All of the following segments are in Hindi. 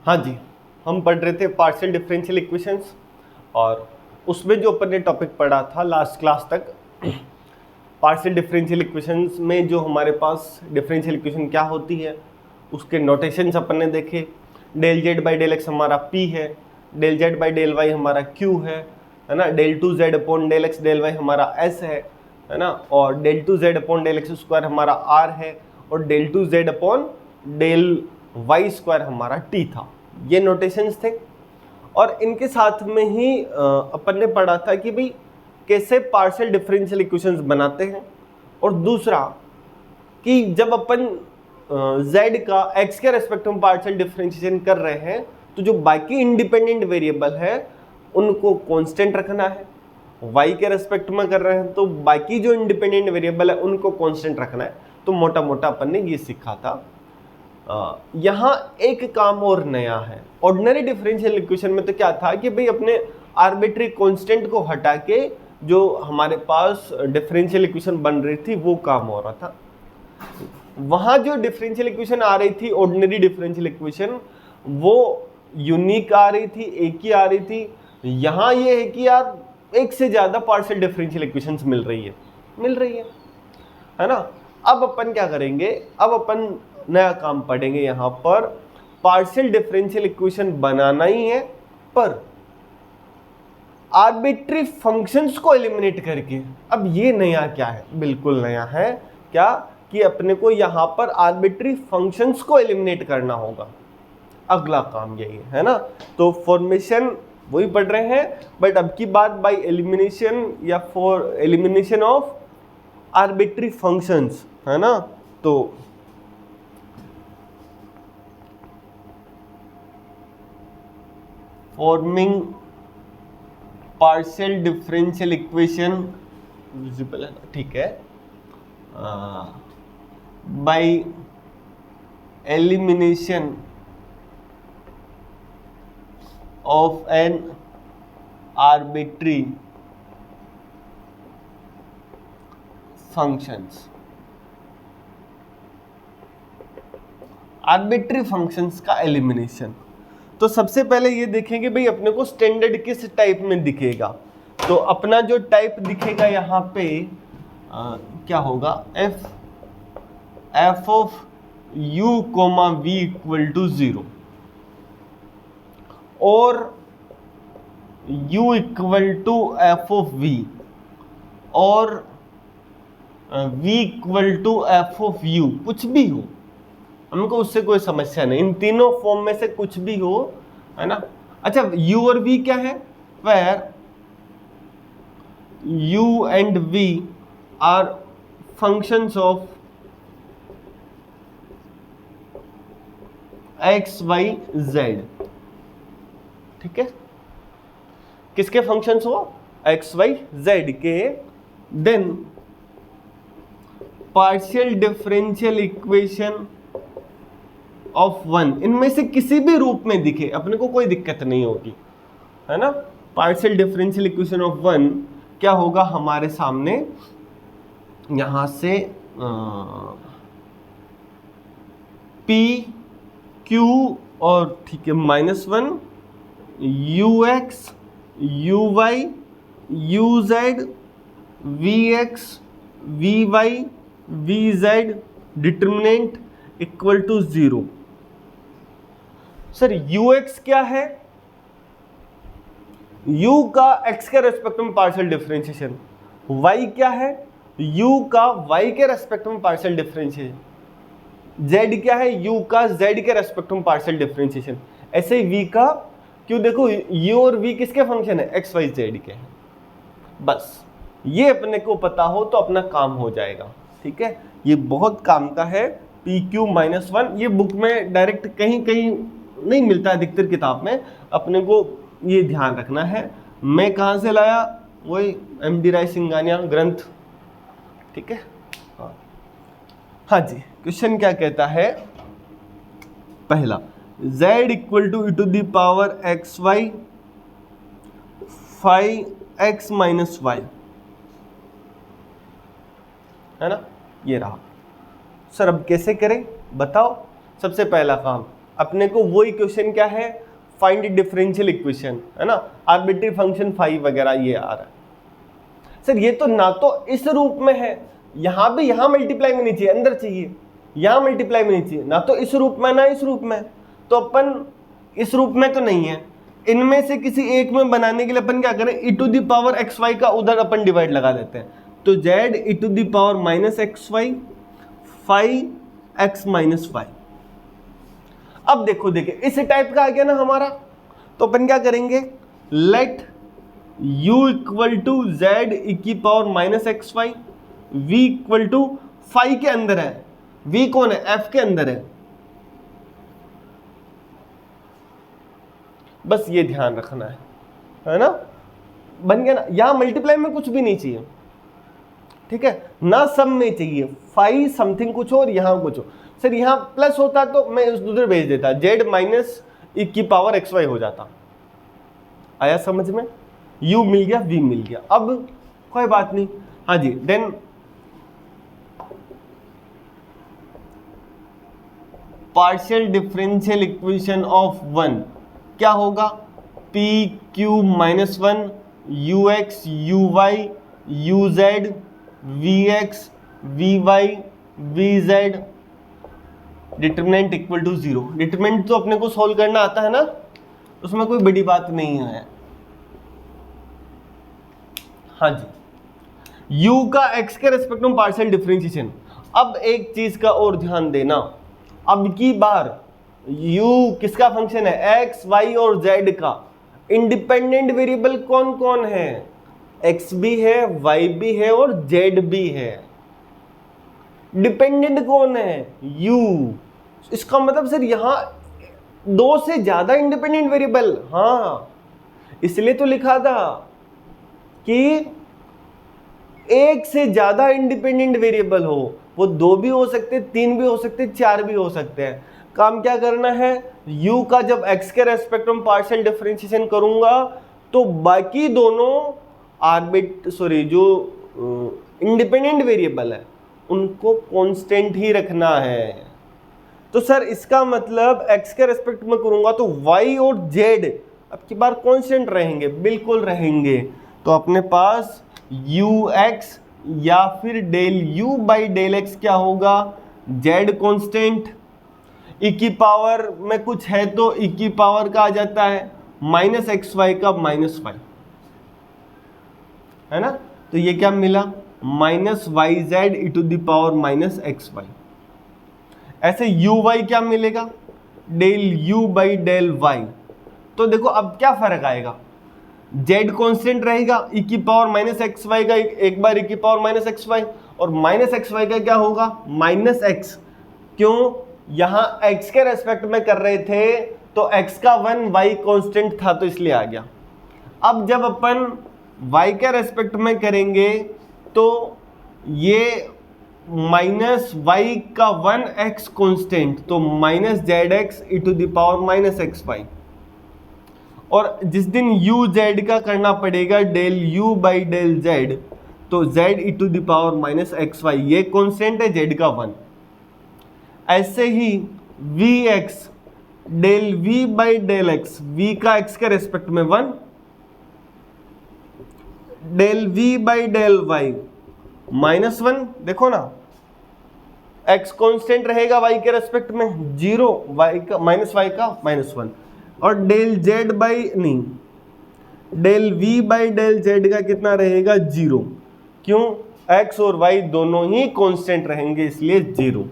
हाँ जी, हम पढ़ रहे थे पार्शियल डिफरेंशियल इक्वेशंस और उसमें जो अपन ने टॉपिक पढ़ा था लास्ट क्लास तक, पार्शियल डिफरेंशियल इक्वेशंस में जो हमारे पास डिफरेंशियल इक्वेशन क्या होती है उसके नोटेशंस अपन ने देखे। Del Z by del X हमारा पी है, del Z by del Y हमारा क्यू है ना, del two Z upon del X del Y हमारा एस है ना, और del two Z upon del x square हमारा आर है, और del two Z upon del Y square हमारा टी था। ये नोटेशंस थे और इनके साथ में ही अपन ने पढ़ा था कि भाई कैसे पार्शियल डिफरेंशियल इक्वेशंस बनाते हैं, और दूसरा कि जब अपन z का x के रेस्पेक्ट में पार्शियल डिफरेंशिएशन कर रहे हैं तो जो बाकी इंडिपेंडेंट वेरिएबल है उनको कांस्टेंट रखना है, y के रेस्पेक्ट में कर रहे हैं तो बाकी जो इंडिपेंडेंट वेरिएबल है उनको कांस्टेंट रखना है। तो मोटा मोटा अपन ने ये सीखा था। यहाँ एक काम और नया है। ऑर्डिनरी डिफरेंशियल इक्वेशन में तो क्या था कि भाई अपने आर्बिट्री कांस्टेंट को हटा के जो हमारे पास डिफरेंशियल इक्वेशन बन रही थी वो काम हो रहा था। वहां जो डिफरेंशियल इक्वेशन आ रही थी, ऑर्डिनरी डिफरेंशियल इक्वेशन, वो यूनिक आ रही थी, एक ही आ रही थी। यहाँ ये है कि यार एक से ज्यादा पार्शियल डिफरेंशियल इक्वेशंस मिल रही है ना। अब अपन क्या करेंगे, अब अपन नया काम पढ़ेंगे। यहाँ पर पार्शियल डिफरेंशियल इक्वेशन बनाना ही है, पर आर्बिट्री फंक्शंस को एलिमिनेट करके। अब ये नया क्या है, बिल्कुल नया है क्या, कि अपने को यहाँ पर आर्बिट्री फंक्शंस को एलिमिनेट करना होगा। अगला काम यही है ना। तो फॉर्मेशन वही पढ़ रहे हैं, बट अब की बात बाय एलिमिनेशन या for elimination of arbitrary functions है ना। तो forming partial differential equation visible है, ठीक है, by elimination of an arbitrary functions. Arbitrary functions का एलिमिनेशन। तो सबसे पहले ये देखेंगे भाई अपने को स्टैंडर्ड किस टाइप में दिखेगा। तो अपना जो टाइप दिखेगा यहाँ पे क्या होगा, F of you comma we equal to 0 और u equal to F of V और v equal to F of u, कुछ भी हो हमको उससे कोई समस्या नहीं, इन तीनों फॉर्म में से कुछ भी हो, है ना। अच्छा, u और v क्या है, where u and v are functions of x y z, ठीक है। किसके फंक्शंस हो, x y z के। Then partial differential equation of one, इनमें से किसी भी रूप में दिखे अपने को कोई दिक्कत नहीं होगी, है ना। Partial differential equation of one क्या होगा हमारे सामने, यहां से p q और ठीक है -1 ux uy uz vx vy vz determinant equal to 0। Sir ux क्या है, u का x के रेस्पेक्ट में पार्शियल डिफरेंशिएशन, y क्या है, u का y के रेस्पेक्ट में पार्शियल डिफरेंशिएशन, z क्या है, u का z के रेस्पेक्ट में पार्शियल डिफरेंशिएशन, ऐसे ही v का, क्यों देखो u और v किसके फंक्शन है, x y z के हैं। बस ये अपने को पता हो तो अपना काम हो जाएगा, ठीक है। ये बहुत काम का है। PQ -1 ये बुक में डायरेक्ट कहीं कहीं नहीं मिलता है, अधिकतर किताब में, अपने को ये ध्यान रखना है। मैं कहाँ से लाया, वही MD राय सिंघानिया ग्रंथ, ठीक है। हाँ जी, क्वेश्चन क्या कहता है, पहला z equal to e to the power xy 5x - y, है ना। ये रहा। सर अब कैसे करें बताओ। सबसे पहला काम, अपने को वो इक्वेशन क्या है, फाइंड डिफरेंशियल इक्वेशन, है ना, आर्बिट्री फंक्शन फाई वगैरह ये आ रहा है। सर ये तो ना तो इस रूप में है, यहाँ भी यहाँ मल्टीप्लाई में नहीं चाहिए, अंदर चाहिए, यहाँ मल्टीप्लाई में नहीं चाहिए, ना तो इस रूप में ना इस रूप में, तो अपन इस रूप में तो नहीं है, इनमें से किसी एक में बनाने के लिए अपन क्या करें, e to the power X Y का उधर अपन डिवाइड लगा देते हैं, तो z e to the power minus x Y five X minus five. अब देखो देखिए इस टाइप का आ गया ना हमारा, तो अपन क्या करेंगे, let u equal to Z E की power minus x Y, v equal to five के अंदर है, v कौन है, f के अंदर है, बस ये ध्यान रखना है ना, बन गया ना। यहां मल्टीप्लाई में कुछ भी नहीं चाहिए, ठीक है ना, सब में चाहिए फाइव समथिंग कुछ और यहां कुछ हो। सर यहाँ प्लस होता तो मैं उधर भेज देता, जेड माइनस ई की पावर एक्स वाई हो जाता, आया समझ में, u मिल गया v मिल गया, अब कोई बात नहीं। हाँ जी, then partial differential equation of one क्या होगा, P Q minus one you x you why you Z V x we why we Z, determinant equal to zero. Determinant तो अपने को सोल्व करना आता है ना, उसमें कोई बड़ी बात नहीं है। हाँ जी, u का x के रेस्पेक्ट में पार्शियल डिफरेंशिएशन। अब एक चीज का और ध्यान देना, अब की बार u किसका फंक्शन है, x y और z का। इंडिपेंडेंट वेरिएबल कौन कौन है, x भी है y भी है और z भी है। डिपेंडेंट कौन है, u। इसका मतलब सर यहां दो से ज्यादा इंडिपेंडेंट वेरिएबल, हाँ इसलिए तो लिखा था कि एक से ज्यादा इंडिपेंडेंट वेरिएबल हो, वो दो भी हो सकते, तीन भी हो सकते, चार भी हो सकते हैं। काम क्या करना है, u का जब x के रेस्पेक्ट में पार्शियल डिफरेंशिएशन करूंगा तो बाकी दोनों जो इंडिपेंडेंट वेरिएबल है उनको कांस्टेंट ही रखना है। तो सर इसका मतलब x के रेस्पेक्ट में करूंगा तो y और z अब की बार कांस्टेंट रहेंगे, बिल्कुल रहेंगे। तो अपने पास ux या फिर del u by del x क्या होगा, z कांस्टेंट, e की पावर में कुछ है तो e की पावर का आ जाता है माइनस एक्स वाई का माइनस वाई, है ना। तो ये क्या मिला, minus Y Z E to the power minus x Y. ऐसे यू वाई क्या मिलेगा, del U by del Y. तो देखो अब क्या फर्क आएगा, z कांस्टेंट रहेगा, e की पावर माइनस एक्स वाई का एक बार e की पावर माइनस एक्स वाई, और माइनस एक्स वाई का क्या होगा, माइनस एक्स। क्यों, यहाँ x के रेस्पेक्ट में कर रहे थे तो x का 1 y कांस्टेंट था तो इसलिए आ गया। अब जब अपन y के रेस्पेक्ट में करेंगे तो ये माइनस वाई का 1x कांस्टेंट, तो minus Z X E to the power minus x Y. और जिस दिन u z का करना पड़ेगा del u by del z, तो z E to the power minus x Y, ये कांस्टेंट है z का 1। ऐसे ही vx del v by del x, v का x के रेस्पेक्ट में 1, del v by del y minus 1। देखो ना x कांस्टेंट रहेगा y के रेस्पेक्ट में 0, y का माइनस y का माइनस 1, और डेल z बाई नहीं, del v by del z का कितना रहेगा 0। क्यों, x और y दोनों ही कांस्टेंट रहेंगे इसलिए 0।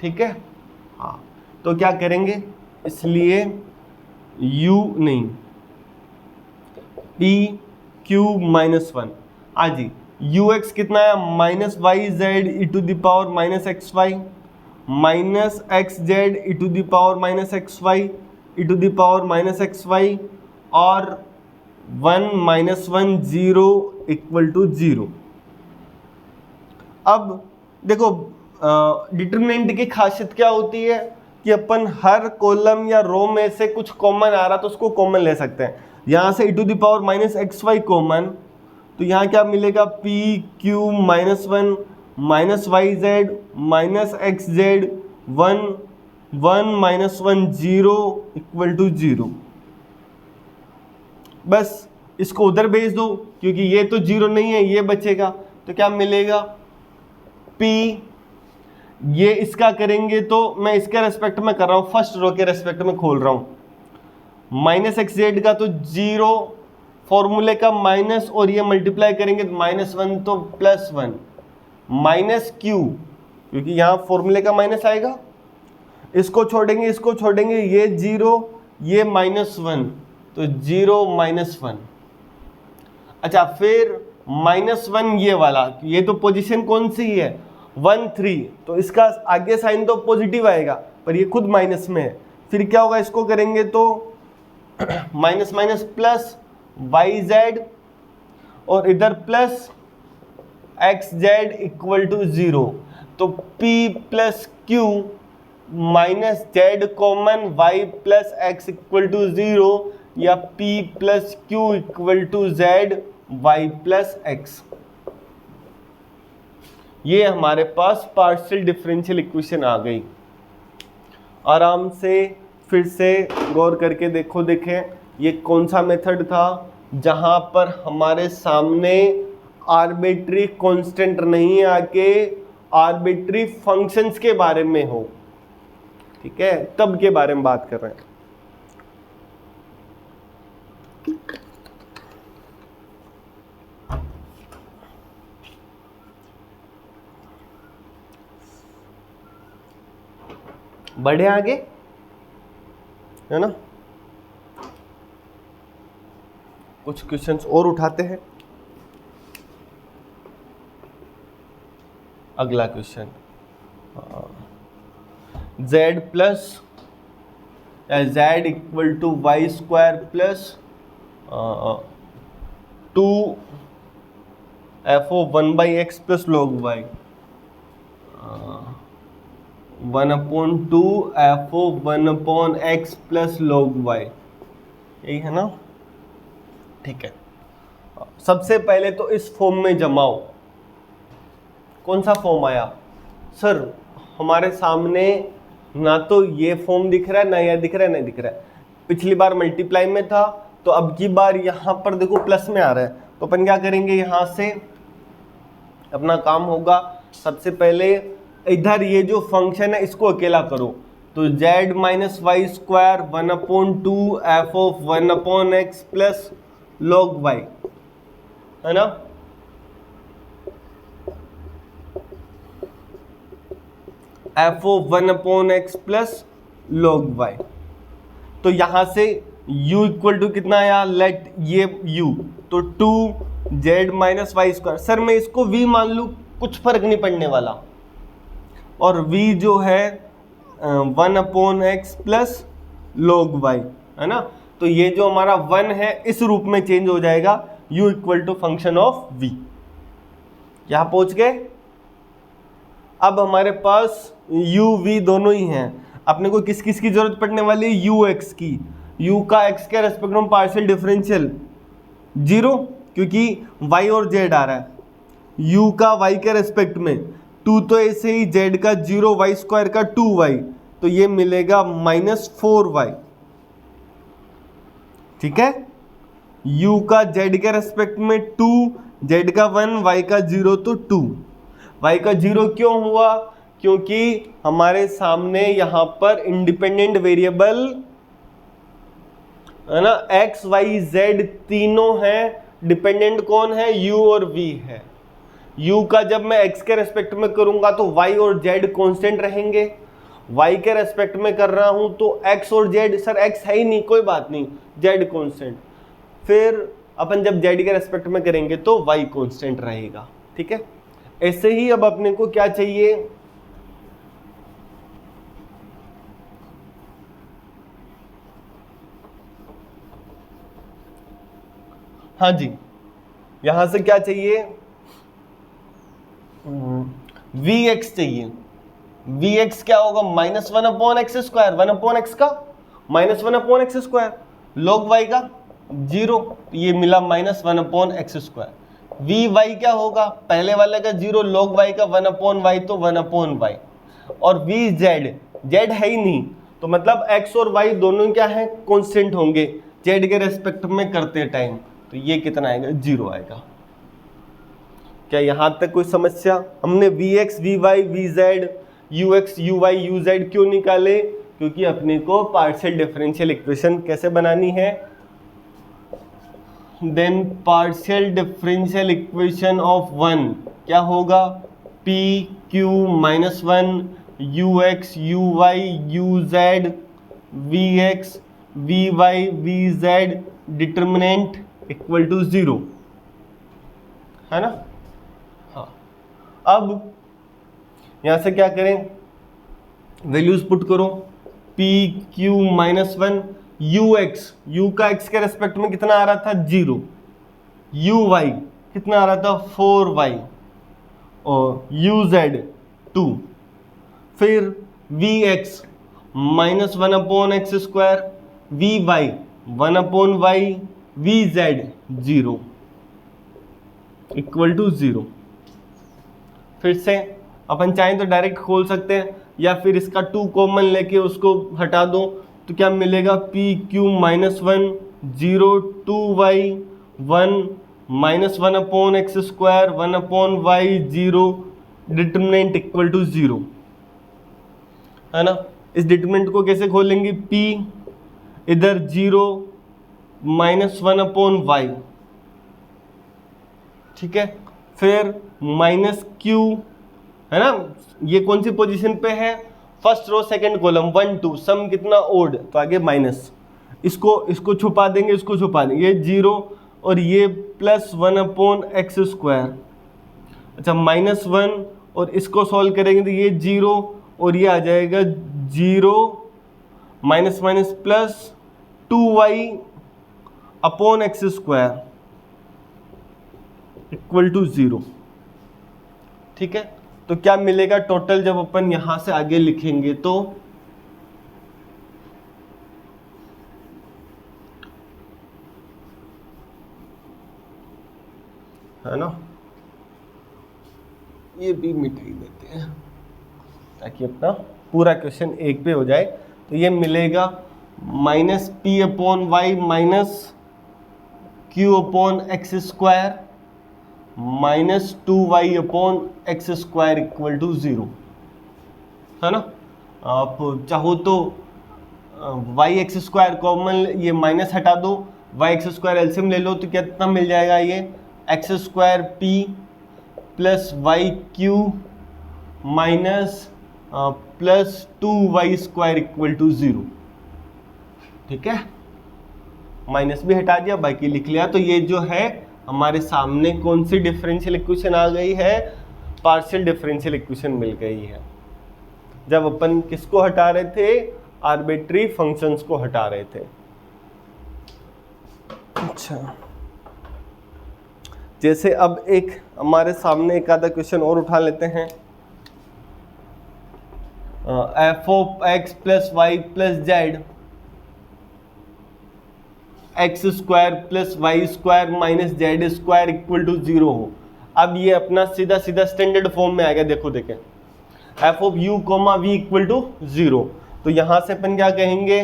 ठीक है, हाँ तो क्या करेंगे, इसलिए u नहीं p q माइनस 1। हाँ जी, ux कितना है, minus Y Z E to the power minus x y, minus x z E to the power minus x y e to the power minus x Y, और 1 माइनस 1 0 इक्वल टू 0। अब देखो डिटरमिनेंट की खासियत क्या होती है कि अपन हर कॉलम या रो में से कुछ कॉमन आ रहा तो उसको कॉमन ले सकते हैं। यहाँ से E to the power minus x Y common, तो यहाँ क्या मिलेगा, P Q minus 1 minus Y Z minus x Z 1 1 minus 1 0 equal to 0। बस इसको उधर भेज दो क्योंकि ये तो 0 नहीं है, ये बचेगा। तो क्या मिलेगा, P, ये इसका करेंगे तो मैं इसके रेस्पेक्ट में कर रहा हूँ, फर्स्ट रो के रेस्पेक्ट में खोल रहा हूँ। माइनस एक्स जेड का तो 0, फॉर्मूले का माइनस, और ये मल्टीप्लाई करेंगे तो -1 तो +1, माइनस क्यू, क्योंकि यहाँ फॉर्मूले का माइनस आएगा। इसको छोड़ेंगे, इसको छोड़ेंगे, ये 0, ये -1, तो 0 -1। अच्छा, फिर -1 ये वाला, ये तो पोजीशन कौन सी है, 1 3, तो इसका आगे साइन तो पॉजिटिव आएगा, पर ये खुद माइनस में है। फिर क्या होगा, इसको करेंगे तो minus minus plus y z, और इधर plus x z equal to 0। तो P plus q minus z common y plus x equal to 0, या P plus q equal to z y plus x. ये हमारे पास पार्शियल डिफरेंशियल इक्वेशन आ गई। आराम से फिर से गौर करके देखें ये कौन सा मेथड था जहां पर हमारे सामने आर्बिट्री कांस्टेंट नहीं आके आर्बिट्री फंक्शंस के बारे में हो, ठीक है, तब के बारे में बात कर रहे हैं। बढ़े आगे, है ना, कुछ क्वेश्चंस और उठाते हैं। अगला question, z plus z equal to y square plus 2 f(1/x) plus log y, 1/2 f(1/x) plus log y, यही है ना, ठीक है। सबसे पहले तो इस फॉर्म में जमाओ। कौन सा फॉर्म आया सर, हमारे सामने ना तो ये फॉर्म दिख रहा है, ना यह दिख रहा है, नहीं दिख रहा है। पिछली बार मल्टीप्लाई में था, तो अब की बार यहाँ पर देखो प्लस में आ रहा है। तो अपन क्या करेंगे, यहाँ से अपना काम होगा, सबसे पहले इधर ये जो फंक्शन है इसको अकेला करो। तो z minus y square 1/2 f(1/x) plus log y, है ना, f(1/x) प्लस log y। तो यहां से u इक्वल टू कितना आया, लेट ये u, तो 2z minus y square. Sir मैं इसको v मान लूँ, कुछ फर्क नहीं पड़ने वाला, और v जो है 1/x प्लस log y, है ना। तो ये जो हमारा 1 है इस रूप में चेंज हो जाएगा, u equal to function of v। यहां पहुंच गए। अब हमारे पास u v दोनों ही हैं, अपने को किस किस की जरूरत पड़ने वाली है, u x की। u का x के रेस्पेक्ट में पार्शियल डिफरेंशियल 0, क्योंकि y और z आ रहा है। u का y के रेस्पेक्ट में 2, तो ऐसे ही z का 0, वाई स्क्वायर का 2y, तो ये मिलेगा -4y, ठीक है। u का z के रेस्पेक्ट में 2, z का 1, y का 0, तो 2। y का 0 क्यों हुआ, क्योंकि हमारे सामने यहाँ पर इंडिपेंडेंट वेरिएबल, है ना, x, y, z तीनों हैं। डिपेंडेंट कौन है, u और v है। u का जब मैं x के रेस्पेक्ट में करूंगा तो y और z कांस्टेंट रहेंगे। y के रेस्पेक्ट में कर रहा हूं तो x और z, सर x है ही नहीं, कोई बात नहीं, z कांस्टेंट। फिर अपन जब z के रेस्पेक्ट में करेंगे तो y कांस्टेंट रहेगा, ठीक है। ऐसे ही अब अपने को क्या चाहिए, हाँ जी, यहां से क्या चाहिए, vx चाहिए। vx क्या होगा, -1/x स्क्वायर, 1/x का -1/x स्क्वायर, log y का 0, ये मिला -1/x स्क्वायर। vy क्या होगा, पहले वाले का 0, log y का 1/y, तो 1/y। और vz जेड है ही नहीं, तो मतलब एक्स और वाई दोनों क्या है, कांस्टेंट होंगे जेड के रेस्पेक्ट में करते टाइम, तो ये कितना आएगा, 0 आएगा। क्या यहां तक कोई समस्या? हमने v x we why we z u x you why you z क्यों निकाले? क्योंकि अपने को पार्शियल डिफरेंशियल इक्वेशन कैसे बनानी है, then partial differential equation of one क्या होगा, P Q minus one you x you why you Z V x we why we z determinant equal to 0, है ना। हाँ, अब यहां से क्या करें, वैल्यूज पुट करो, p Q minus one you x, u का एक्स के रेस्पेक्ट में कितना आ रहा था, 0, यू वाई कितना आ रहा था, 4y, और यू जेड 2, फिर v x minus 1/x², v y 1/y, v z 0 equal to 0। फिर से अपन चाहें तो डायरेक्ट खोल सकते हैं, या फिर इसका 2 कॉमन लेके उसको हटा दो, तो क्या मिलेगा, P Q minus 1 0 2y 1 minus 1/x², 1/y 0 determinant equal to 0, है ना। इस डिटर्मिनेंट को कैसे खोलेंगे, p इधर 0 माइनस 1/y, ठीक है, फिर माइनस q, है ना, ये कौन सी पोजीशन पे है, फर्स्ट रो सेकंड कॉलम 1 2, सम कितना ओड, तो आगे माइनस, इसको छुपा देंगे, इसको छुपा देंगे, ये 0 और ये प्लस 1/x², अच्छा -1, और इसको सॉल्व करेंगे तो ये 0 और ये आ जाएगा 0 minus minus plus 2y/x² equal to 0, ठीक है। तो क्या मिलेगा टोटल जब अपन यहां से आगे लिखेंगे, तो है ना, ये भी मिटाई देते हैं ताकि अपना पूरा क्वेश्चन एक पे हो जाए। तो ये मिलेगा -p/y minus q/x² minus 2y/x² equal to 0, है ना। आप चाहो तो y/x² कॉमन, ये माइनस हटा दो, y/x² एलसीएम ले लो, तो कितना मिल जाएगा, ये x² p plus yq minus plus 2y² equal to 0, ठीक है। माइनस भी हटा दिया, बाकी लिख लिया। तो ये जो है हमारे सामने कौन सी डिफरेंशियल इक्वेशन आ गई है, पार्शियल डिफरेंशियल इक्वेशन मिल गई है, जब अपन किसको हटा रहे थे, आर्बिट्री फंक्शंस को हटा रहे थे। अच्छा, जैसे अब एक हमारे सामने एक आधा क्वेश्चन और उठा लेते हैं, f(x + y + z x² + y² minus z² equal to 0 हो। अब ये अपना सीधा सीधा स्टैंडर्ड फॉर्म में आ गया, देखो देखें, f(u, v इक्वल टू 0, तो यहां से अपन क्या कहेंगे,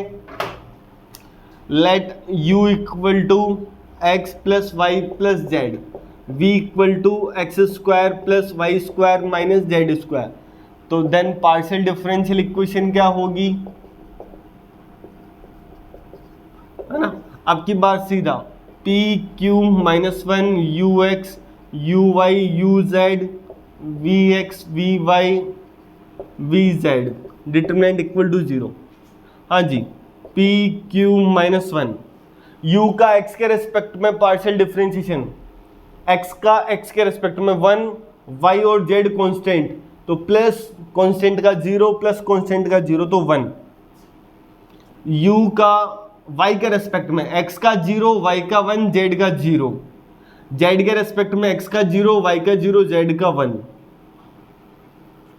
let u equal to x + y + z, v equal to x² + y² minus z², तो देन पार्शियल डिफरेंशियल इक्वेशन क्या होगी, है ना। अब की बार सीधा p q -1 ux uy uz vx vy vz determinant equal to 0। हाँ जी, p q -1 u का x के रेस्पेक्ट में पार्शियल डिफरेंशिएशन, x का x के रेस्पेक्ट में 1, y और z कांस्टेंट, तो प्लस कांस्टेंट का 0 प्लस कांस्टेंट का 0 तो 1, u का y के रेस्पेक्ट में x का 0 y का 1 z का 0, z के रेस्पेक्ट में x का 0 y का 0 z का 1,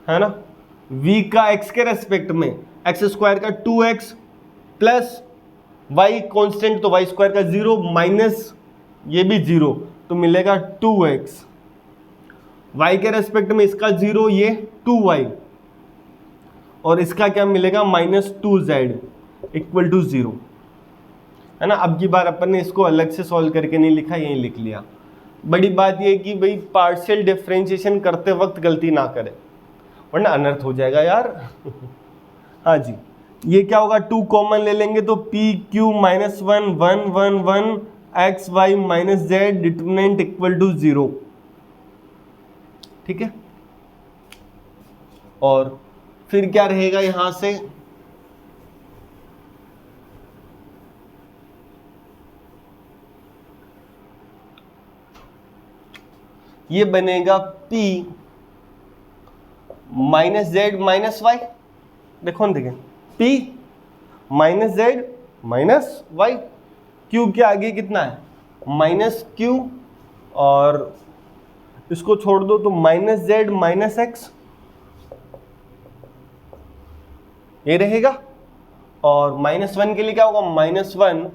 है ना। v का x के रेस्पेक्ट में x² का 2x प्लस y कांस्टेंट तो y² का 0 माइनस ये भी 0, तो मिलेगा 2x, y के रेस्पेक्ट में इसका 0 ये 2y, और इसका क्या मिलेगा -2z इक्वल टू 0, है ना। अब की बार अपन ने इसको अलग से सॉल्व करके नहीं लिखा, यहीं लिख लिया। बड़ी बात यह है कि भाई पार्शियल डिफरेंशिएशन करते वक्त गलती ना करें वरना अनर्थ हो जाएगा यार। हाँ जी, ये क्या होगा, 2 कॉमन ले लेंगे तो p q -1 1 1 1 x y minus z determinant equal to 0, ठीक है। और फिर क्या रहेगा यहां से, ये बनेगा p minus z minus y, देखो ना, देखें p minus z minus y, q के आगे कितना है -q, और इसको छोड़ दो तो -z माइनस एक्स, ये रहेगा। और -1 के लिए क्या होगा, -1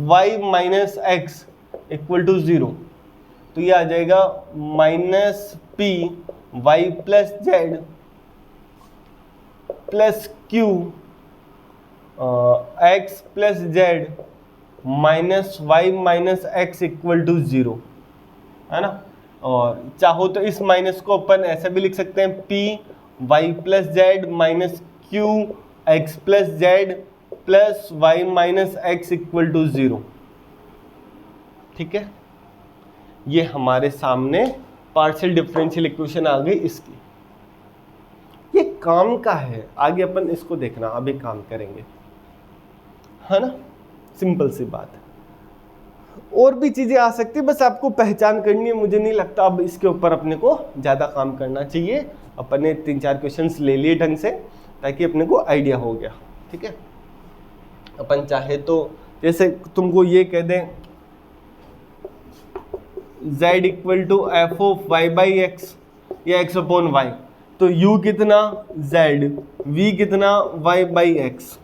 y minus x equal to 0, तो ये आ जाएगा -p y plus z plus q x plus z minus y minus x equal to 0, है ना। और चाहो तो इस माइनस को अपन ऐसे भी लिख सकते हैं, p y plus z minus q x plus z plus y minus x equal to 0, ठीक है। ये हमारे सामने पार्शियल डिफरेंशियल इक्वेशन आ गई इसकी। ये काम का है, आगे अपन इसको देखना, अभी काम करेंगे, है ना, सिंपल सी बात है। और भी चीजें आ सकती है, बस आपको पहचान करनी है। मुझे नहीं लगता अब इसके ऊपर अपने को ज्यादा काम करना चाहिए। अपन ने 3-4 क्वेश्चंस ले लिए ढंग से, ताकि अपने को आइडिया हो गया, ठीक है। अपन चाहे तो जैसे तुमको ये कह दें z equal to F of y by x या x अपॉन वाई, तो u कितना z, v कितना y बाई एक्स,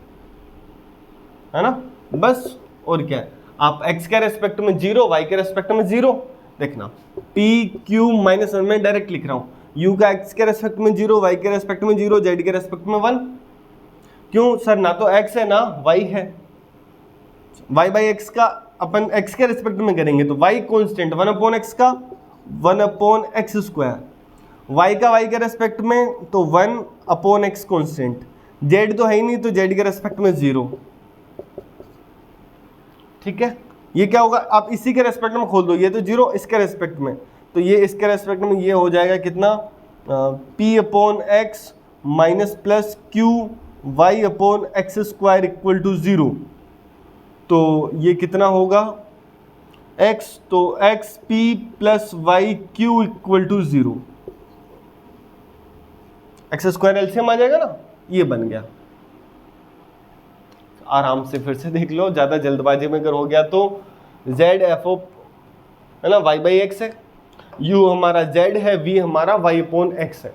है ना, बस। और क्या है, आप x के रेस्पेक्ट में 0, y के रेस्पेक्ट में 0, देखना p q माइनस 1 में डायरेक्ट लिख रहा हूँ, u का x के रेस्पेक्ट में 0, y के रेस्पेक्ट में 0, z के रेस्पेक्ट में 1। क्यों सर, ना तो x है ना y है। y बाई एक्स का अपन x के रेस्पेक्ट में करेंगे तो y कांस्टेंट 1 अपॉन x का 1 अपॉन एक्स स्क्वायर, y का y के रेस्पेक्ट में तो 1 अपॉन x कांस्टेंट, z तो है ही नहीं तो z के रेस्पेक्ट में 0, ठीक है। ये क्या होगा, आप इसी के रेस्पेक्ट में खोल दो, ये तो 0 इसके रेस्पेक्ट में, तो ये इसके रेस्पेक्ट में ये हो जाएगा कितना, p upon x minus plus Q Y upon X square equal to 0, तो ये कितना होगा x, तो X P plus Y Q equal to 0, X square LCM आ जाएगा ना, ये बन गया। आराम से फिर से देख लो, ज्यादा जल्दबाजी में अगर हो गया तो z एफ ऑफ, है ना, y बाई एक्स है, u हमारा z है, v हमारा y अपॉन एक्स है।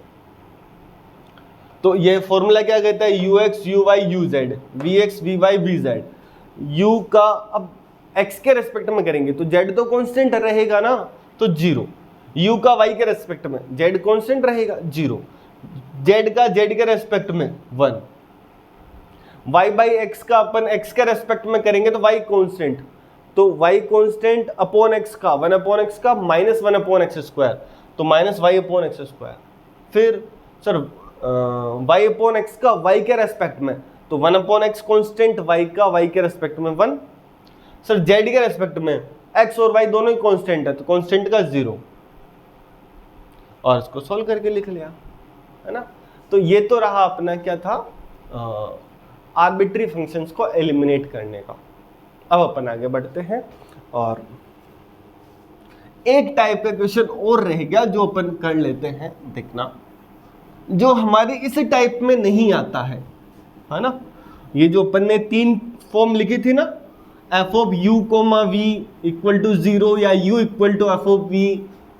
तो ये फॉर्मूला क्या कहता है, ux uy uz, vx vy vz। u का अब x के रेस्पेक्ट में करेंगे तो z तो कांस्टेंट रहेगा ना, तो 0, u का y के रेस्पेक्ट में z कांस्टेंट रहेगा 0, z का z के रेस्पेक्ट में 1, y बाई एक्स का अपन x के रेस्पेक्ट में करेंगे तो y कांस्टेंट, तो y कांस्टेंट अपॉन x का 1 अपॉन x का माइनस 1 अपॉन एक्स स्क्वायर, तो minus y upon X square. फिर सर y अपॉन एक्स का y के रेस्पेक्ट में, तो 1 अपॉन एक्स कांस्टेंट, y का y के रेस्पेक्ट में 1। सर z के रेस्पेक्ट में x और y दोनों ही कांस्टेंट है, तो कांस्टेंट का 0, और इसको सॉल्व करके लिख लिया, है ना। तो ये तो रहा अपना क्या था, आर्बिट्री फंक्शंस को एलिमिनेट करने का। अब अपन आगे बढ़ते हैं, और एक टाइप का क्वेश्चन और रह गया जो अपन कर लेते हैं, देखना, जो हमारे इस टाइप में नहीं आता है ना। ये जो अपन ने 3 फॉर्म लिखी थी ना, f of you comma we equal to 0 या u equal to F of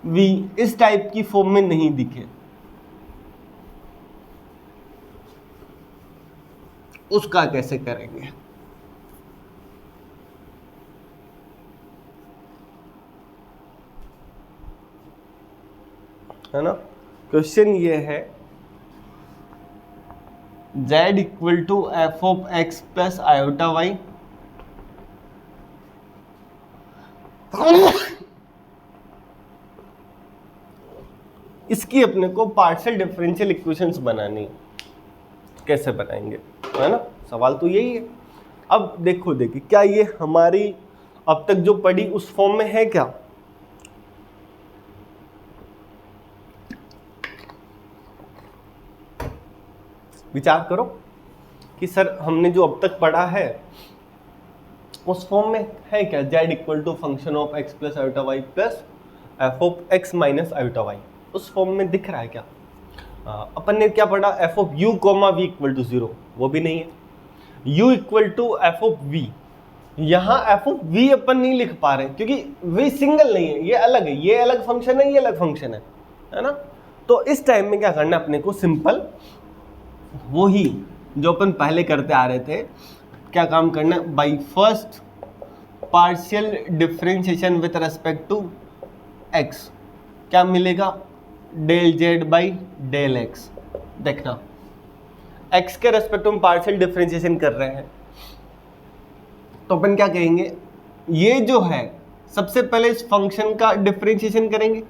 v, इस टाइप की फॉर्म में नहीं दिखे, उसका कैसे करेंगे, है ना। क्वेश्चन ये है z equal to F of x plus iota y, इसकी अपने को पार्शियल डिफरेंशियल इक्वेशंस बनानी है। कैसे बनाएंगे, है ना, सवाल तो यही है। अब देखिए क्या ये हमारी अब तक जो पढ़ी उस फॉर्म में है क्या? विचार करो कि सर हमने जो अब तक पढ़ा है उस फॉर्म में है क्या? z equal to function of x plus iota Y plus f of x minus iota y, उस फॉर्म में दिख रहा है क्या? अपन ने क्या पढ़ा? F of u comma v equal to 0, वो भी नहीं है। u equal to F of v, यहाँ एफ ऑफ वी अपन नहीं लिख पा रहे क्योंकि v सिंगल नहीं है, ये अलग है, ये अलग फंक्शन है, ये अलग फंक्शन है ना। तो इस टाइम में क्या करना है अपने को? सिंपल वो ही जो अपन पहले करते आ रहे थे, क्या काम करना है? By first partial differentiation with respect to x, क्या मिलेगा? Del Z by del x. देखना x के रेस्पेक्ट में पार्शियल डिफरेंशिएशन कर रहे हैं तो अपन क्या कहेंगे? ये जो है सबसे पहले इस फंक्शन का डिफरेंशिएशन करेंगे,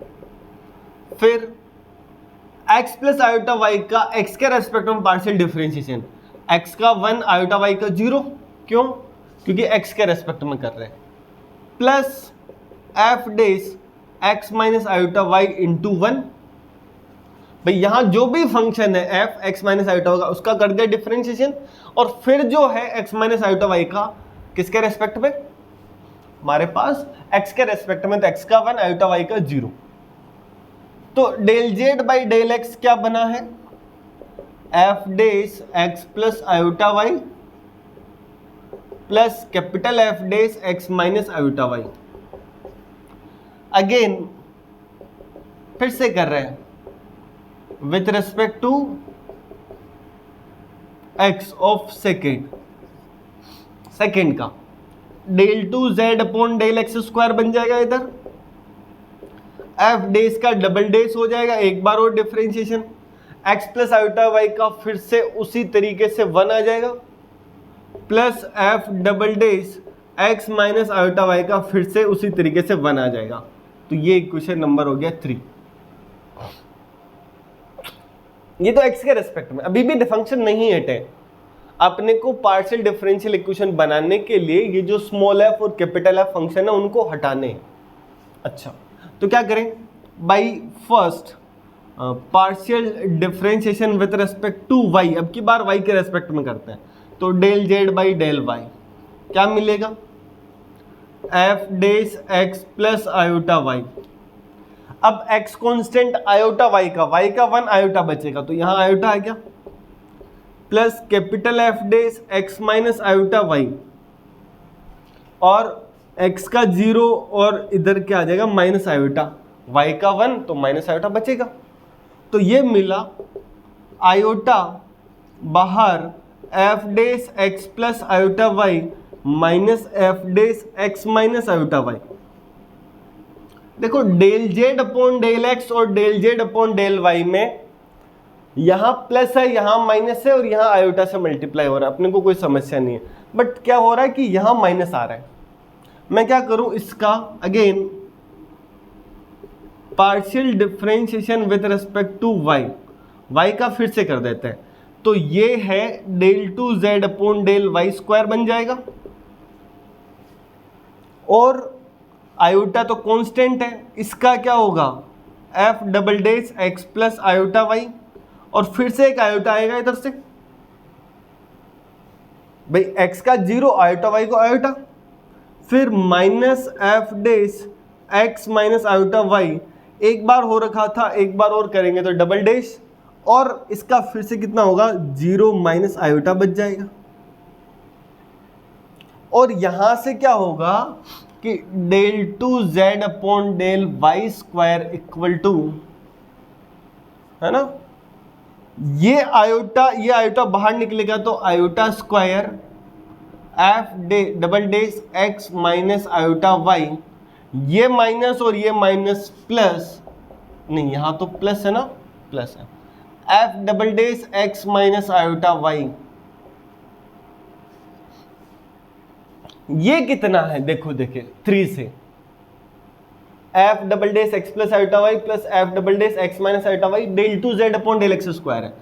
फिर x प्लस आयोटा वाई का x के रेस्पेक्ट में पार्शियल डिफरेंशिएशन, x का 1 आयोटा वाई का 0, क्यों? क्योंकि x के रेस्पेक्ट में कर रहे हैं, प्लस एफ डेस x minus iota y into 1। भाई यहाँ जो भी फंक्शन है f x माइनस आयोटा होगा उसका कर दिया डिफरेंशिएशन, और फिर जो है x माइनस आयोटा वाई का किसके रेस्पेक्ट में? हमारे पास x के रेस्पेक्ट में, तो x का 1 आयोटा वाई का 0। तो del Z by del X क्या बना है? एफ डेस x plus iota Y plus capital F डेस x minus iota Y. Again फिर से कर रहे हैं with respect to x of second का del two Z upon del x square बन जाएगा, इधर एफ डेस का डबल डेस हो जाएगा, एक बार और differentiation, x plus iota y का फिर से उसी तरीके से 1 आ जाएगा, plus f double dash x minus iota y का फिर से उसी तरीके से 1 आ जाएगा। तो ये इक्वेशन नंबर हो गया 3। ये तो x के रेस्पेक्ट में, अभी भी फंक्शन नहीं हटे। अपने को पार्शियल डिफरेंशियल इक्वेशन बनाने के लिए ये जो स्मॉल एफ और कैपिटल एफ फंक्शन है उनको हटाने हैं। अच्छा, तो क्या करें? By first partial differentiation with respect to y, अब की बार y के रेस्पेक्ट में करते हैं, तो del Z by del y क्या मिलेगा? एफ डेस x प्लस आयोटा y। अब x कांस्टेंट आयोटा y का 1 आयोटा बचेगा, तो यहाँ आयोटा आ गया, प्लस कैपिटल एफ डेस x माइनस आयोटा y, और x का 0 और इधर क्या आ जाएगा? माइनस आयोटा, y का 1 तो माइनस आयोटा बचेगा। तो ये मिला आयोटा बाहर एफ डेस x plus iota y minus F डेस x माइनस आयोटा y। देखो del Z upon del X और del Z upon del Y में यहाँ प्लस है, यहाँ माइनस है, और यहाँ आयोटा से मल्टीप्लाई हो रहा है, अपने को कोई समस्या नहीं है। बट क्या हो रहा है कि यहाँ माइनस आ रहा है। मैं क्या करूं? इसका again partial differentiation with respect to y का फिर से कर देते हैं, तो ये है del two Z upon del Y square बन जाएगा, और आयोटा तो कांस्टेंट है, इसका क्या होगा? F double dash x plus iota y, और फिर से एक आयोटा आएगा इधर से, भाई x का 0 आयोटा वाई को आयोटा, फिर माइनस एफ डेस x माइनस आयोटा वाई, एक बार हो रखा था, एक बार और करेंगे तो डबल डेश, और इसका फिर से कितना होगा? 0 माइनस आयोटा बच जाएगा। और यहां से क्या होगा कि del two Z upon del Y square equal to, है ना, ये आयोटा बाहर निकलेगा तो iota square f double dash x minus iota y, ये माइनस और ये माइनस प्लस, नहीं यहाँ तो प्लस है ना, प्लस है, f double dash x minus iota y, ये कितना है देखो, देखिए 3 से f double dash x plus iota Y plus f double dash x minus iota y del two Z upon del x square है,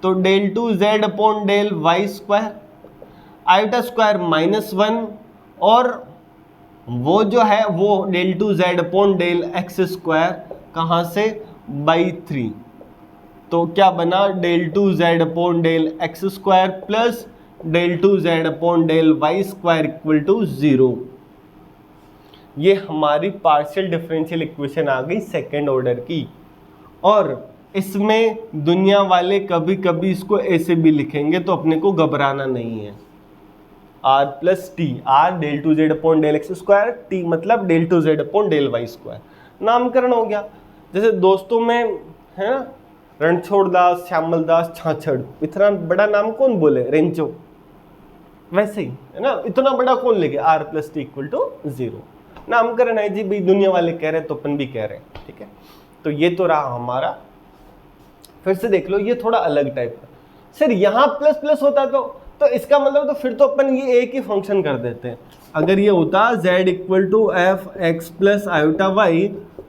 तो del two Z upon del Y square, iota square -1 और वो जो है वो del two Z upon del x square कहाँ से बाई 3, तो क्या बना del two Z upon del x square plus del two Z upon del Y square equal to 0। ये हमारी पार्शियल डिफरेंशियल इक्वेशन आ गई सेकेंड ऑर्डर की। और इसमें दुनिया वाले कभी कभी इसको ऐसे भी लिखेंगे, तो अपने को घबराना नहीं है। R plus T, R del two Z upon del x square, T मतलब del two Z upon del Y square, नामकरण हो गया। जैसे दोस्तों में है ना, रणछोड़ दास, श्यामल दास, छाछड़, इतना बड़ा नाम कौन बोले, रेंचो, वैसे ही है ना, इतना बड़ा कौन लेके, r plus t equal to 0, नामकरण है जी भाई, दुनिया वाले कह रहे हैं तो अपन भी कह रहे हैं, ठीक है। तो ये तो रहा हमारा। फिर से देख लो, ये थोड़ा अलग टाइप का, सर यहाँ प्लस प्लस होता तो इसका मतलब तो फिर तो अपन ये एक ही फंक्शन कर देते हैं। अगर ये होता z equal to f x plus iota Y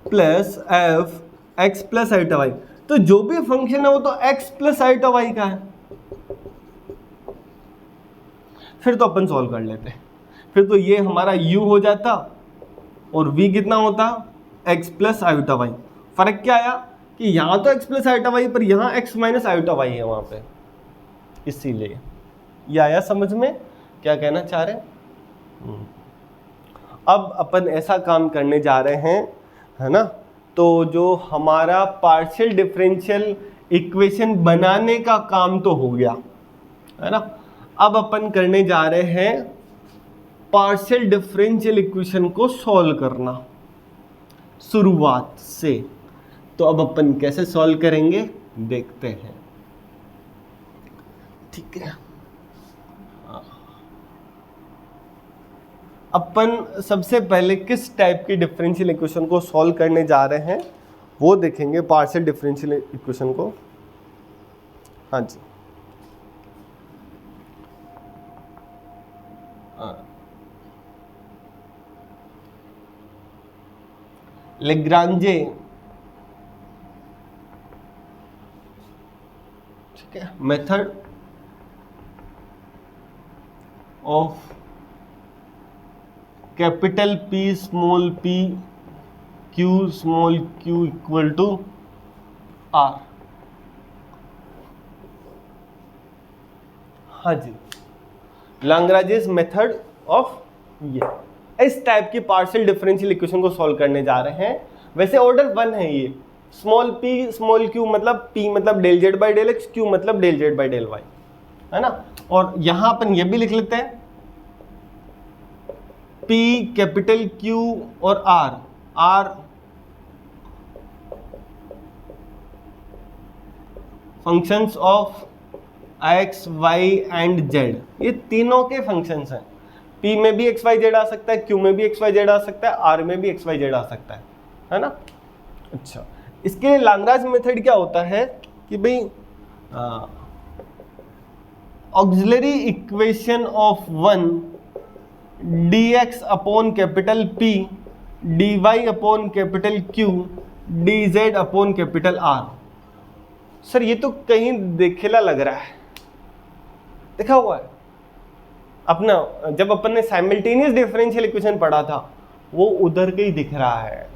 plus f x plus iota y, तो जो भी फंक्शन है वो तो x प्लस आयोटा वाई का है, फिर तो अपन सॉल्व कर लेते। फिर तो ये हमारा u हो जाता और v कितना होता, x प्लस आयोटा वाई। फर्क क्या आया कि यहाँ तो x प्लस आयोटा वाई, पर यहाँ x माइनस आयोटा वाई है वहाँ पे, इसीलिए ये आया समझ में क्या कहना चाह रहे हैं। अब अपन ऐसा काम करने जा रहे हैं, है ना, तो जो हमारा पार्शियल डिफरेंशियल इक्वेशन बनाने का काम तो हो गया, है ना। अब अपन करने जा रहे हैं पार्शियल डिफरेंशियल इक्वेशन को सॉल्व करना शुरुआत से। तो अब अपन कैसे सॉल्व करेंगे देखते हैं, ठीक है। अपन सबसे पहले किस टाइप की डिफरेंशियल इक्वेशन को सॉल्व करने जा रहे हैं वो देखेंगे, पार्शियल डिफरेंशियल इक्वेशन को। हाँ जी, लेग्रांजे, ठीक है, method of capital P small p Q small q equal to R। हाँ जी, लाग्रांजेस मेथड ऑफ, ये इस टाइप की पार्शियल डिफरेंशियल इक्वेशन को सॉल्व करने जा रहे हैं। वैसे ऑर्डर 1 है ये, स्मॉल p स्मॉल q मतलब p मतलब del z by del x, q मतलब del z by del y, है ना। और यहां अपन ये भी लिख लेते हैं P कैपिटल Q और R functions of x, y and z, ये तीनों के फंक्शंस हैं। P में भी x, y, z आ सकता है, Q में भी x, y, z आ सकता है, R में भी x, y, z आ सकता है ना। अच्छा, इसके लाग्रांज मेथड क्या होता है कि भाई auxiliary equation of 1 dx upon capital P dy upon capital Q dz upon capital R। Sir ये तो कहीं देखेला लग रहा है, देखा हुआ है अपना, जब अपन ने साइमल्टेनियस डिफरेंशियल इक्वेशन पढ़ा था वो उधर के ही दिख रहा है।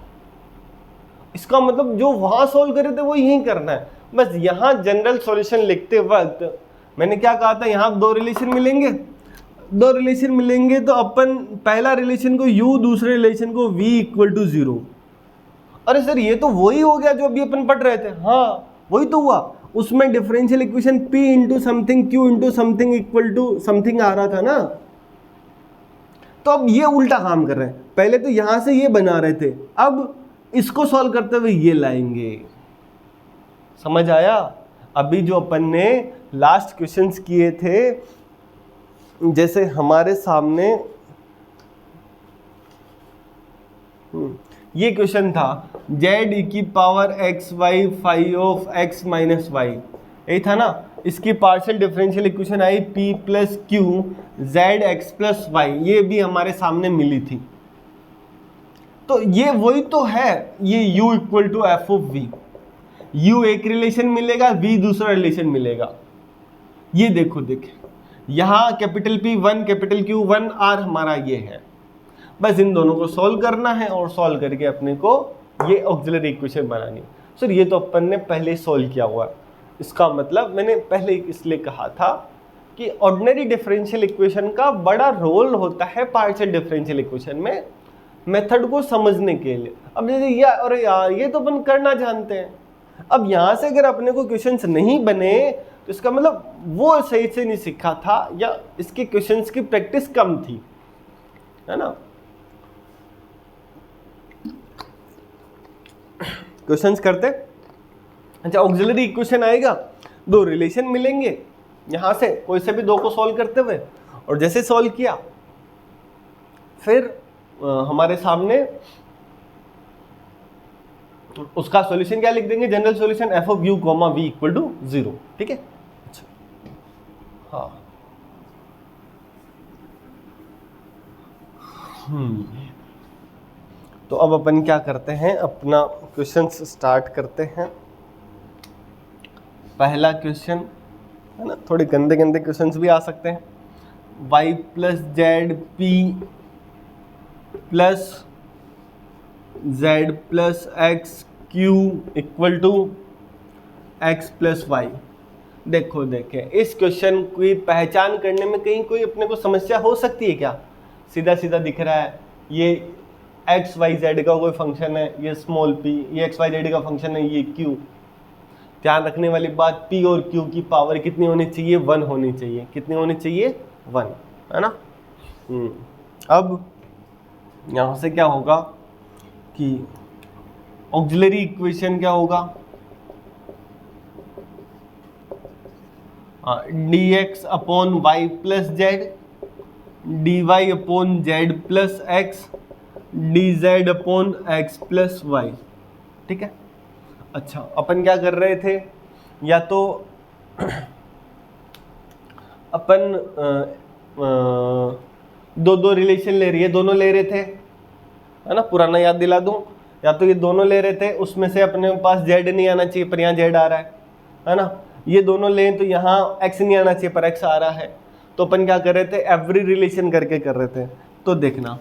इसका मतलब जो वहां सॉल्व करे थे वो यही करना है। बस यहाँ जनरल सॉल्यूशन लिखते वक्त मैंने क्या कहा था, यहाँ दो रिलेशन मिलेंगे तो अपन पहला रिलेशन को u, दूसरे रिलेशन को v इक्वल टू 0। अरे सर ये तो वही हो गया जो अभी अपन पढ़ रहे थे। हाँ वही तो हुआ, उसमें differential equation p into something q into something equal to something आ रहा था ना। तो अब ये उल्टा काम कर रहे हैं, पहले तो यहां से ये बना रहे थे, अब इसको सॉल्व करते हुए ये लाएंगे। समझ आया? अभी जो अपन ने लास्ट क्वेश्चंस किए थे, जैसे हमारे सामने ये क्वेश्चन था z e की power x y phi of x minus y, यही था ना। इसकी पार्शियल डिफरेंशियल इक्वेशन आई p plus q z x plus y, ये भी हमारे सामने मिली थी। तो ये वही तो है, ये u equal to F of v. u एक रिलेशन मिलेगा, v दूसरा रिलेशन मिलेगा। ये देखो देखे यहाँ capital P 1 capital Q 1 R हमारा ये है। बस इन दोनों को सॉल्व करना है और सॉल्व करके अपने को ये ऑक्सिलरी इक्वेशन बनानी है। सर ये तो अपन ने पहले सॉल्व किया हुआ है। इसका मतलब मैंने पहले इसलिए कहा था कि ऑर्डिनरी डिफरेंशियल इक्वेशन का बड़ा रोल होता है पार्शियल डिफरेंशियल इक्वेशन में मेथड को समझने के लिए। अब जैसे अरे यार ये तो अपन करना जानते हैं। अब यहाँ से अगर अपने को क्वेश्चंस नहीं बने तो इसका मतलब वो सही से नहीं सीखा था या इसके क्वेश्चंस की प्रैक्टिस कम थी, है ना। क्वेश्चंस करते। अच्छा, ऑक्सिलरी इक्वेशन आएगा, दो रिलेशन मिलेंगे यहां से कोई से भी दो को सॉल्व करते हुए, और जैसे सॉल्व किया फिर हमारे सामने उसका सॉल्यूशन क्या लिख देंगे, general solution f of u comma v equal to 0। ठीक है। अच्छा हाँ तो अब अपन क्या करते हैं, अपना क्वेश्चन स्टार्ट करते हैं। पहला क्वेश्चन है ना, थोड़े गंदे गंदे क्वेश्चंस भी आ सकते हैं। y plus z p plus z plus x q equal to x plus y. देखो देखें, इस क्वेश्चन की पहचान करने में कहीं कोई अपने को समस्या हो सकती है क्या? सीधा सीधा दिख रहा है, ये एक्स वाई जेड का कोई फंक्शन है, ये स्मॉल p, ये एक्स वाई जेड का फंक्शन है, ये q। ध्यान रखने वाली बात, p और q की पावर कितनी होनी चाहिए? 1 होनी चाहिए। कितनी होनी चाहिए? 1, है ना। अब यहाँ से क्या होगा कि ऑक्सिलरी इक्वेशन क्या होगा, dx upon y plus z, dy upon z plus x, dz upon x plus y. ठीक है। अच्छा, अपन क्या कर रहे थे, या तो अपन दो रिलेशन ले रही है, दोनों ले रहे थे, है ना, पुराना याद दिला दूं। या तो ये दोनों ले रहे थे, उसमें से अपने पास z नहीं आना चाहिए पर यहाँ z आ रहा है ना। ये दोनों लें तो यहाँ x नहीं आना चाहिए पर x आ रहा है। तो अपन क्या कर रहे थे, एवरी रिलेशन करके कर रहे थे। तो देखना,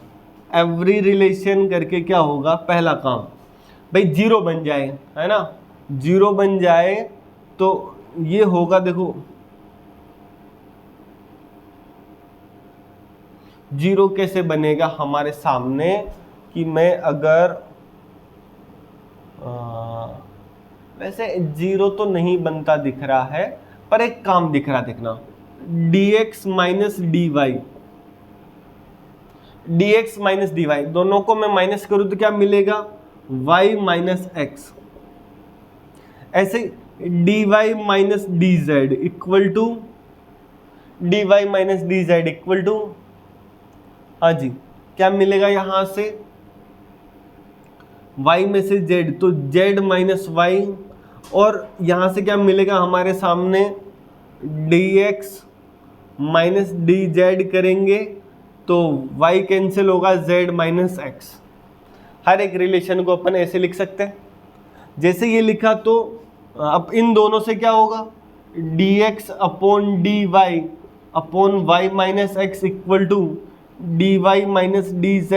एवरी रिलेशन करके क्या होगा, पहला काम भाई 0 बन जाए, है ना। 0 बन जाए तो ये होगा, देखो 0 कैसे बनेगा हमारे सामने कि मैं अगर वैसे 0 तो नहीं बनता दिख रहा है, पर एक काम दिख रहा, देखना dx minus dy, dx minus dy, दोनों को मैं माइनस करूं तो क्या मिलेगा, y माइनस एक्स। ऐसे dy minus dz equal to dy minus dz equal to, हाँ जी, क्या मिलेगा यहां से, y में से z तो z माइनस y, और यहां से क्या मिलेगा हमारे सामने, dx माइनस dz करेंगे तो y कैंसिल होगा, z माइनस एक्स। हर एक रिलेशन को अपन ऐसे लिख सकते हैं। जैसे ये लिखा तो अब इन दोनों से क्या होगा, dx upon dy upon y minus x equal to dy minus dz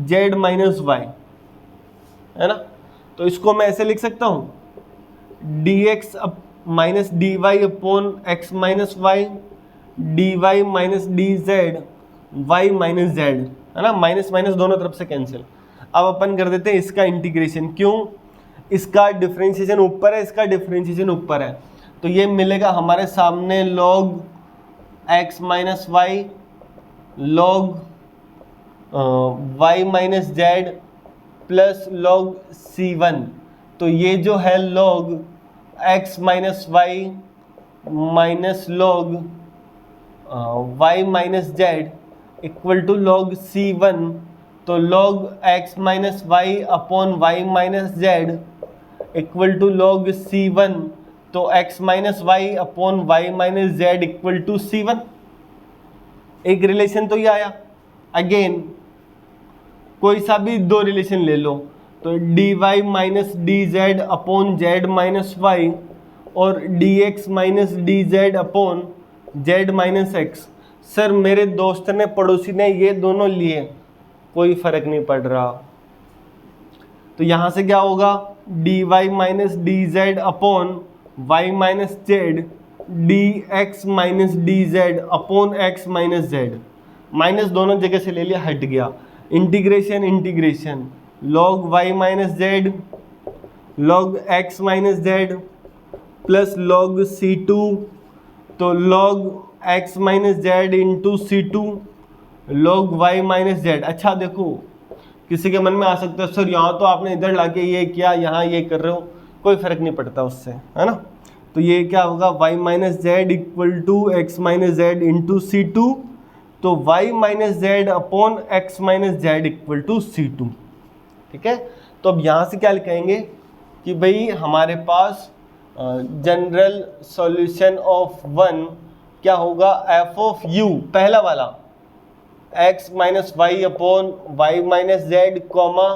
z minus y, है ना। तो इसको मैं ऐसे लिख सकता हूँ, dx minus dy upon x minus y, dy minus dz y minus z, है ना। माइनस माइनस दोनों तरफ से कैंसिल। अब अपन कर देते हैं इसका इंटीग्रेशन। क्यों? इसका डिफरेंशिएशन ऊपर है, इसका डिफरेंशिएशन ऊपर है, तो ये मिलेगा हमारे सामने log x minus y log y minus z plus log c1। तो ये जो है log x minus y minus log y minus z equal to log c1। तो log x minus y upon y minus z equal to log c1 तो x minus y upon y minus z equal to C1। एक रिलेशन तो ये आया। अगेन कोई सा भी दो रिलेशन ले लो, तो D Y minus D Z upon Z minus Y और D x minus D Z upon Z minus X. Sir मेरे दोस्त ने, पड़ोसी ने ये दोनों लिए, कोई फर्क नहीं पड़ रहा। तो यहाँ से क्या होगा, d Y minus D Z upon y minus z d x minus D Z upon x minus z. Minus दोनों जगह से ले लिया, हट गया। Integration integration log y minus z log x minus z plus log C2, तो log x minus z into C2 log y minus z. अच्छा देखो, किसी के मन में आ सकता है सर यहाँ तो आपने इधर लाके ये किया, यहाँ ये कर रहे हो, कोई फर्क नहीं पड़ता उससे, है ना। तो ये क्या होगा, y minus z equal to x minus z into C2, तो y minus z upon x minus z equal to C2। ठीक है, तो अब यहाँ से क्या लिखेंगे कि भाई हमारे पास जनरल सॉल्यूशन ऑफ वन क्या होगा, f ऑफ u पहला वाला x minus y upon y minus z comma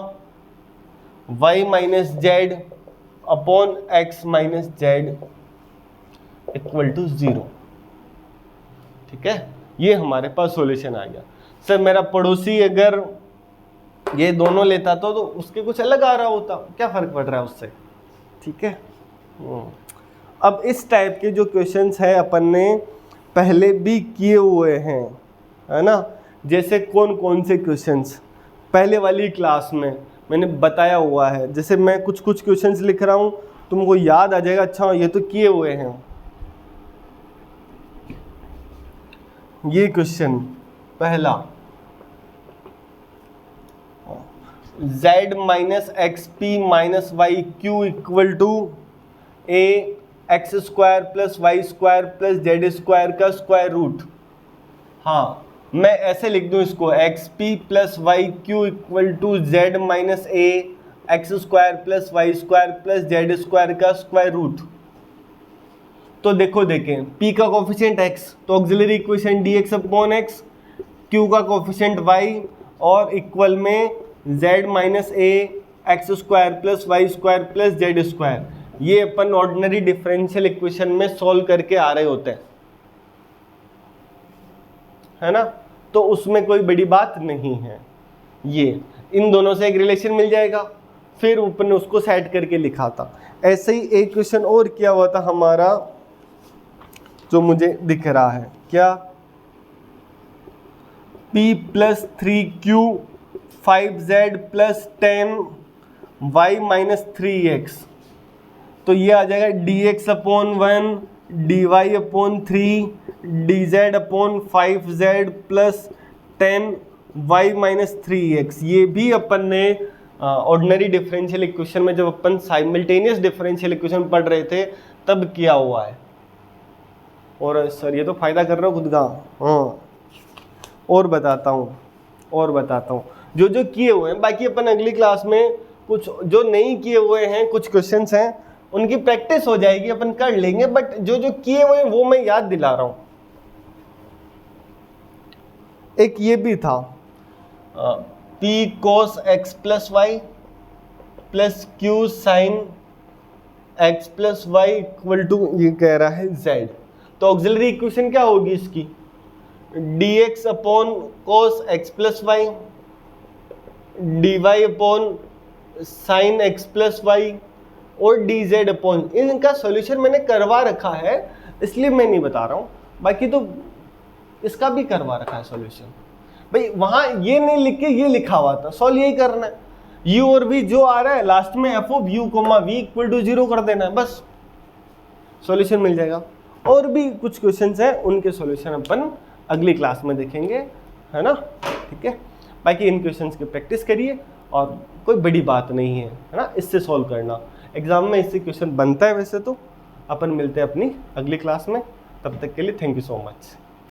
y minus z upon x minus z equal to 0। ठीक है, ये हमारे पास सॉल्यूशन आ गया। सर मेरा पड़ोसी अगर ये दोनों लेता तो उसके कुछ अलग आ रहा होता, क्या फर्क पड़ रहा है उससे। ठीक है, अब इस टाइप के जो क्वेश्चंस हैं अपन ने पहले भी किए हुए हैं, है ना। जैसे कौन कौन से क्वेश्चंस पहले वाली क्लास में मैंने बताया हुआ है। जैसे मैं कुछ कुछ क्वेश्चंस लिख रहा हूँ, तुमको याद आ जाएगा, अच्छा ये तो किए हुए हैं। ये क्वेश्चन पहला, z minus x p minus y Q equal to a x square plus y square plus z square का स्क्वायर रूट। हाँ, मैं ऐसे लिख दूं इसको, x P plus Y Q equal to z minus a x square plus y square plus z square का स्क्वायर रूट। तो देखो देखें, p का कोफिशिएंट x, तो auxiliary equation dx upon x, q का कोफिशिएंट y और इक्वल में z minus a x square plus y square plus z square. ये अपन ऑर्डिनरी डिफरेंशियल इक्वेशन में सॉल्व करके आ रहे होते हैं, है ना। तो उसमें कोई बड़ी बात नहीं है। ये इन दोनों से एक रिलेशन मिल जाएगा, फिर अपन ने उसको सेट करके लिखा था। ऐसे ही एक क्वेश्चन और किया हुआ था हमारा, जो मुझे दिख रहा है, क्या, p plus 3q 5z plus 10y minus 3x। तो ये आ जाएगा dx upon 1 dy upon 3 dz upon 5z plus 10y minus 3x। ये भी अपन ने ऑर्डिनरी डिफरेंशियल इक्वेशन में, जब अपन साइमल्टेनियस डिफरेंशियल इक्वेशन पढ़ रहे थे तब किया हुआ है। और सर ये तो फायदा कर रहा हूँ खुद का। हाँ, और बताता हूँ जो जो किए हुए हैं। बाकी अपन अगली क्लास में कुछ जो नहीं किए हुए हैं, कुछ क्वेश्चंस हैं, उनकी प्रैक्टिस हो जाएगी, अपन कर लेंगे। बट जो जो किए हुए हैं वो मैं याद दिला रहा हूँ। एक ये भी था, p cos x plus y plus q sine x plus y equal to, ये कह रहा है z। तो ऑक्सिलरी इक्वेशन क्या होगी इसकी, dx upon cos x plus y dy upon sine x plus y और dz अपॉन, इनका सॉल्यूशन मैंने करवा रखा है इसलिए मैं नहीं बता रहा हूँ। बाकी तो इसका भी करवा रखा है सॉल्यूशन। भाई वहाँ ये नहीं लिख के ये लिखा हुआ था, सॉल्व यही करना है। u और v जो आ रहा है लास्ट में f of u comma v equal to 0 कर देना है, बस सॉल्यूशन मिल जाएगा। और भी कुछ क्वेश्चंस हैं, उनके सॉल्यूशन अपन अगली क्लास में देखेंगे, है ना। ठीक है, बाकी इन क्वेश्चंस की प्रैक्टिस करिए और कोई बड़ी बात नहीं है ना, इससे सॉल्व करना। एग्जाम में इससे क्वेश्चन बनता है वैसे तो। अपन मिलते हैं अपनी अगली क्लास में, तब तक के लिए थैंक यू सो मच।